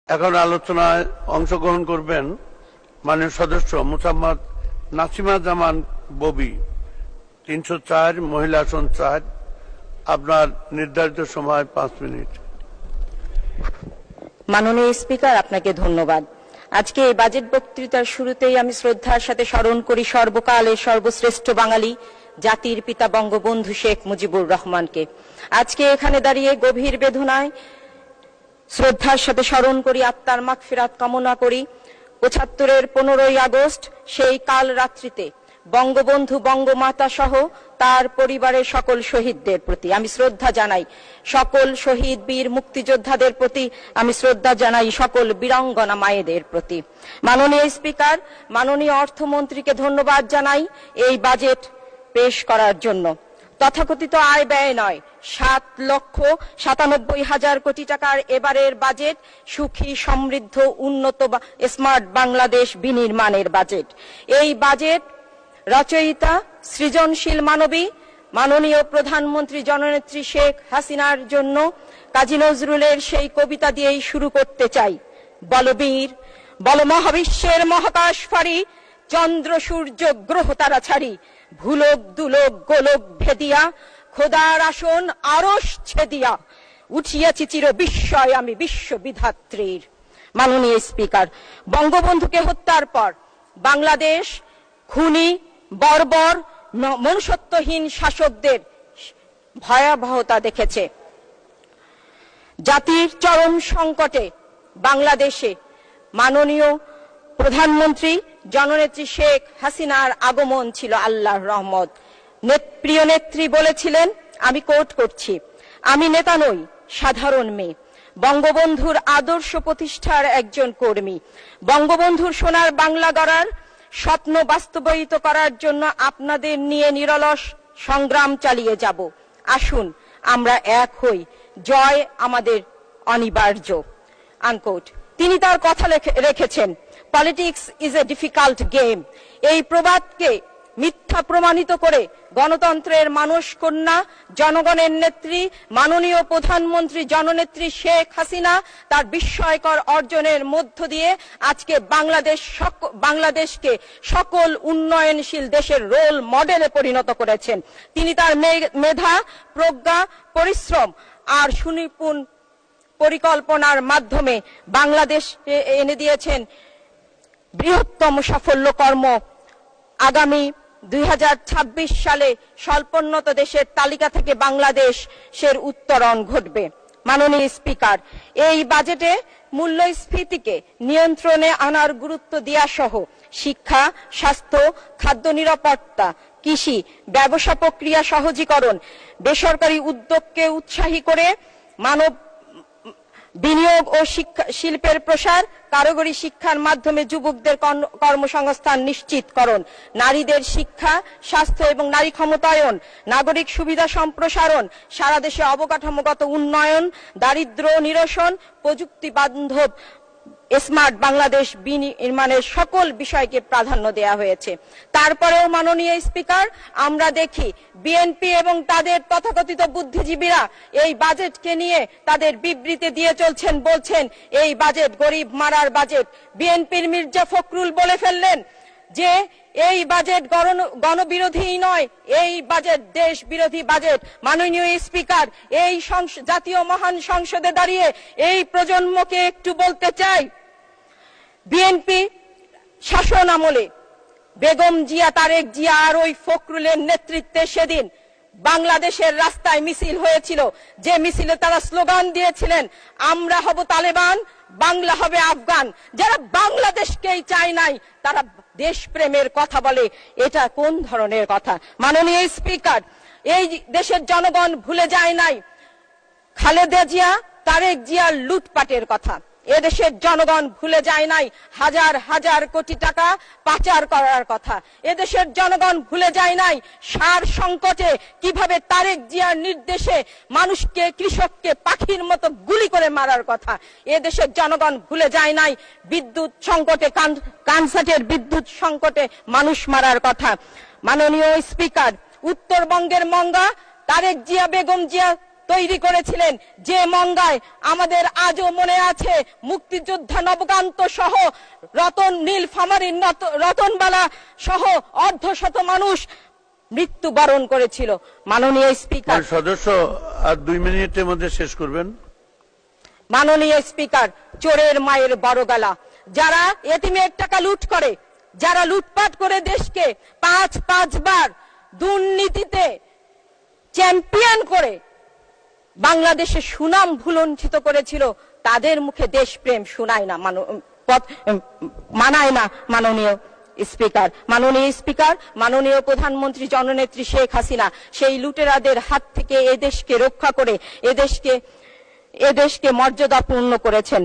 এখন আলোচনায় অংশগ্রহণ করবেন মাননীয় সদস্য মোসাম্মদ নাসিমা জামান ববি 304 মহিলা আসন 4। আপনার নির্ধারিত সময় 5 মিনিট। মাননীয় স্পিকার, আপনাকে ধন্যবাদ। আজকে এই বাজেট বক্তৃতার শুরুতেই আমি শ্রদ্ধার সাথে স্মরণ করি সর্বকালের সর্বশ্রেষ্ঠ বাঙালি জাতির পিতা বঙ্গবন্ধু শেখ মুজিবুর রহমানকে। আজকে এখানে দাঁড়িয়ে গভীর বেদনায় শ্রদ্ধার সাথে স্মরণ করি, আত্মার মাগফিরাত কামনা করি ৭৫-এর 15ই আগস্ট সেই কাল রাত্রিতে বঙ্গবন্ধু বঙ্গমাতা সহ তার পরিবারের সকল শহীদদের প্রতি আমি শ্রদ্ধা জানাই। সকল শহীদ বীর মুক্তিযোদ্ধাদের প্রতি আমি শ্রদ্ধা জানাই, সকল বীরাঙ্গনা মায়েদের প্রতি। মাননীয় স্পিকার, মাননীয় অর্থমন্ত্রীকে ধন্যবাদ জানাই এই বাজেট পেশ করার জন্য। তথাকথিত আয় ব্যয় নয়, 7,97,000 কোটি টাকার এবারের বাজেট সুখী সমৃদ্ধ উন্নত স্মার্ট বাংলাদেশ বিনির্মাণের বাজেট। এই বাজেট রচয়িতা সৃজনশীল মানবী মাননীয় প্রধানমন্ত্রী জননেত্রী শেখ হাসিনার জন্য কাজী নজরুলের সেই কবিতা দিয়েই শুরু করতে চাই। বলবীর বল মহাবিশ্বের মহাকাশ ফারি, চন্দ্র সূর্য গ্রহ তারা ছাড়ি, ভুলোক দুলোক গোলক ভেদিয়া, খোদার আসন আরশ ছেদিয়া, উঠিয়াছি চির বিস্ময় আমি বিশ্ব বিধাত্রীর। মাননীয় স্পিকার, বঙ্গবন্ধুকে হত্যার পর বাংলাদেশ খুনি বর্বর মনুষ্যত্বহীন শাসকদের ভয়াবহতা দেখেছে। জাতির চরম সংকটে বাংলাদেশে মাননীয় প্রধানমন্ত্রী জননেত্রী শেখ হাসিনার আগমন ছিল আল্লাহর রহমত। প্রিয় নেত্রী বলেছিলেন, আমি কোট করছি, আমি নেতা নই, সাধারণ মেয়ে, বঙ্গবন্ধুর আদর্শ প্রতিষ্ঠার একজন কর্মী। বঙ্গবন্ধুর সোনার বাংলা গড়ার স্বপ্ন বাস্তবায়িত করার জন্য আপনাদের নিয়ে নিরলস সংগ্রাম চালিয়ে যাব। আসুন আমরা এক হই, জয় আমাদের অনিবার্য। আনকোট। তিনি তার কথা রেখেছেন, politics is a difficult game. এই প্রবাদকে মিথ্যা প্রমাণিত করে গণতন্ত্রের মানস কন্যা জনগণের নেত্রী মাননীয় প্রধানমন্ত্রী জননেত্রী শেখ হাসিনা তার বিস্ময়কর অর্জনের মধ্য দিয়ে আজকে বাংলাদেশকে সকল উন্নয়নশীল দেশের রোল মডেলে পরিণত করেছেন। তিনি তার মেধা, প্রজ্ঞা, পরিশ্রম আর সুনিপুণ পরিকল্পনার মাধ্যমে বাংলাদেশে এনে দিয়েছেন বৃহত্তম সাফল্য কর্ম। আগামী 2026 সালে স্বল্পোন্নত দেশের তালিকা থেকে বাংলাদেশের উত্তরণ ঘটবে। মাননীয় স্পিকার, এই বাজেটে মূল্যস্ফীতিকে নিয়ন্ত্রণে আনার গুরুত্ব দেয়া সহ শিক্ষা, স্বাস্থ্য, খাদ্য নিরাপত্তা, কৃষি, ব্যবসা প্রক্রিয়া সহজীকরণ, বেসরকারি উদ্যোগকে উৎসাহী করে মানব বিনিয়োগ ও শিল্পের প্রসার, কারিগরি শিক্ষার মাধ্যমে যুবকদের কর্মসংস্থান নিশ্চিতকরণ, নারীদের শিক্ষা, স্বাস্থ্য এবং নারী ক্ষমতায়ন, নাগরিক সুবিধা সম্প্রসারণ, সারা দেশে অবকাঠামোগত উন্নয়ন, দারিদ্র্য নিরসন, প্রযুক্তি বান্ধব স্মার্ট বাংলাদেশ বিনির্মাণের সকল বিষয়কে প্রাধান্য দেওয়া হয়েছে। তারপরেও মাননীয় স্পিকার, আমরা দেখি বিএনপি এবং তাদের তথাকথিত বুদ্ধিজীবীরা এই বাজেটকে নিয়ে তাদের বিবৃতি দিয়ে চলছেন, বলছেন এই বাজেট গরিব মারার বাজেট। বিএনপির মির্জা ফখরুল বলে ফেললেন যে এই বাজেট গণবিরোধী নয়, এই বাজেট দেশ বিরোধী বাজেট। মাননীয় স্পিকার, এই জাতীয় মহান সংসদে দাঁড়িয়ে এই প্রজন্মকে একটু বলতে চাই, বিএনপি শাসন আমলে বেগম জিয়া, তারেক জিয়া আর ওই ফখরুলের নেতৃত্বে সেদিন বাংলাদেশের রাস্তায় মিছিল হয়েছিল, যে মিছিলে তারা স্লোগান দিয়েছিলেন, আমরা হব তালেবান, বাংলা হবে আফগান। যারা বাংলাদেশকেই চায় নাই তারা দেশপ্রেমের কথা বলে, এটা কোন ধরনের কথা? মাননীয় স্পিকার, এই দেশের জনগণ ভুলে যায় নাই খালেদা জিয়া, তারেক জিয়ার লুটপাটের কথা। এদেশের জনগণ ভুলে যায় নাই হাজার হাজার কোটি টাকা পাচার করার কথা। এদেশের জনগণ ভুলে যায় নাই সার সংকটে কিভাবে তারেক জিয়ার নির্দেশে মানুষকে, কৃষককে পাখির মতো গুলি করে মারার কথা। এদেশের জনগণ ভুলে যায় নাই বিদ্যুৎ সংকটে, কানসাটের বিদ্যুৎ সংকটে মানুষ মারার কথা। মাননীয় স্পিকার, উত্তরবঙ্গের মঙ্গা তারেক জিয়া, বেগম জিয়া তৈরি করেছিলেন, যে মঙ্গায় আমাদের আজও মনে আছে মুক্তিযোদ্ধা নবকান্ত সহ নীলফামারীর রতনবালা সহ অর্ধশত মানুষ মৃত্যুবরণ করেছিল। মাননীয় স্পিকার, সদস্য আর 2 মিনিটের মধ্যে শেষ করবেন। মাননীয় স্পিকার, চোরের মায়ের বড় গলা, যারা এতিমের টাকা লুট করে, যারা লুটপাট করে দেশকে পাঁচ বার দুর্নীতিতে চ্যাম্পিয়ন করে বাংলাদেশের সুনাম ভুলঞ্চিত করেছিল, তাদের মুখে দেশপ্রেম শোনায় না, মানায় না। মাননীয় স্পিকার, মাননীয় প্রধানমন্ত্রী জননেত্রী শেখ হাসিনা সেই লুটেরাদের হাত থেকে এদেশকে রক্ষা করে এদেশকে মর্যাদাপূর্ণ করেছেন।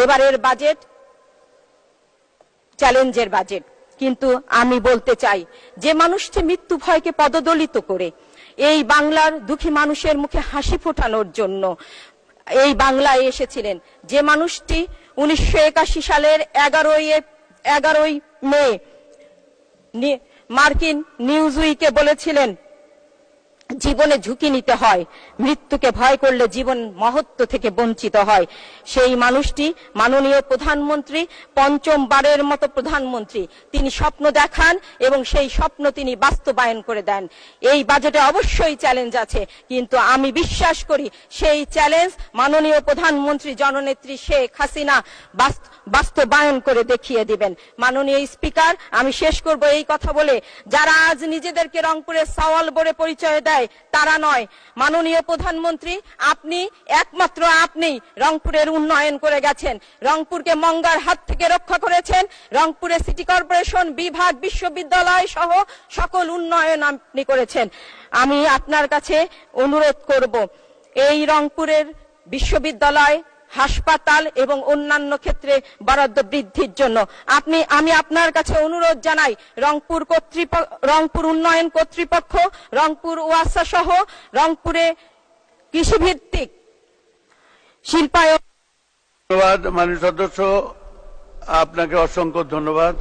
এবারের বাজেট চ্যালেঞ্জের বাজেট, কিন্তু আমি বলতে চাই, যে মানুষটি মৃত্যু ভয়কে পদদলিত করে এই বাংলার দুঃখী মানুষের মুখে হাসি ফোটানোর জন্য এই বাংলায় এসেছিলেন, যে মানুষটি 1981 সালের 11ই মে মার্কিন নিউজউইকে বলেছিলেন, জীবনে ঝুঁকি নিতে হয়, মৃত্যুকে ভয় করলে জীবন মহত্ব থেকে বঞ্চিত হয়। সেই মানুষটি মাননীয় প্রধানমন্ত্রী, পঞ্চমবারের মতো প্রধানমন্ত্রী, তিনি স্বপ্ন দেখান এবং সেই স্বপ্ন তিনি বাস্তবায়ন করে দেন। এই বাজেটে অবশ্যই চ্যালেঞ্জ আছে, কিন্তু আমি বিশ্বাস করি সেই চ্যালেঞ্জ মাননীয় প্রধানমন্ত্রী জননেত্রী শেখ হাসিনা বাস্তবায়ন করে দেখিয়ে দিবেন। মাননীয় স্পিকার, আমি শেষ করব এই কথা বলে, যারা আজ নিজেদেরকে রংপুরের সাওয়াল বলে পরিচয় দেয় তারা নয়। মাননীয় প্রধানমন্ত্রী, একমাত্র আপনি রংপুরের উন্নয়ন করে গেছেন, রংপুরকে মঙ্গার হাত থেকে রক্ষা করেছেন, রংপুরে সিটি কর্পোরেশন, বিভাগ, বিশ্ববিদ্যালয় সহ সকল উন্নয়ন আপনি করেছেন। আমি আপনার কাছে অনুরোধ করব, এই রংপুরের বিশ্ববিদ্যালয়, হাসপাতাল এবং অন্যান্য ক্ষেত্রে বরাদ্দ বৃদ্ধির জন্য আমি আপনার কাছে অনুরোধ জানাই, রংপুর উন্নয়ন কর্তৃপক্ষ, রংপুর ওয়াসা সহ রংপুরে কৃষিভিত্তিক শিল্পায়ন। ধন্যবাদ মাননীয় সদস্য, আপনাকে অসংখ্য ধন্যবাদ।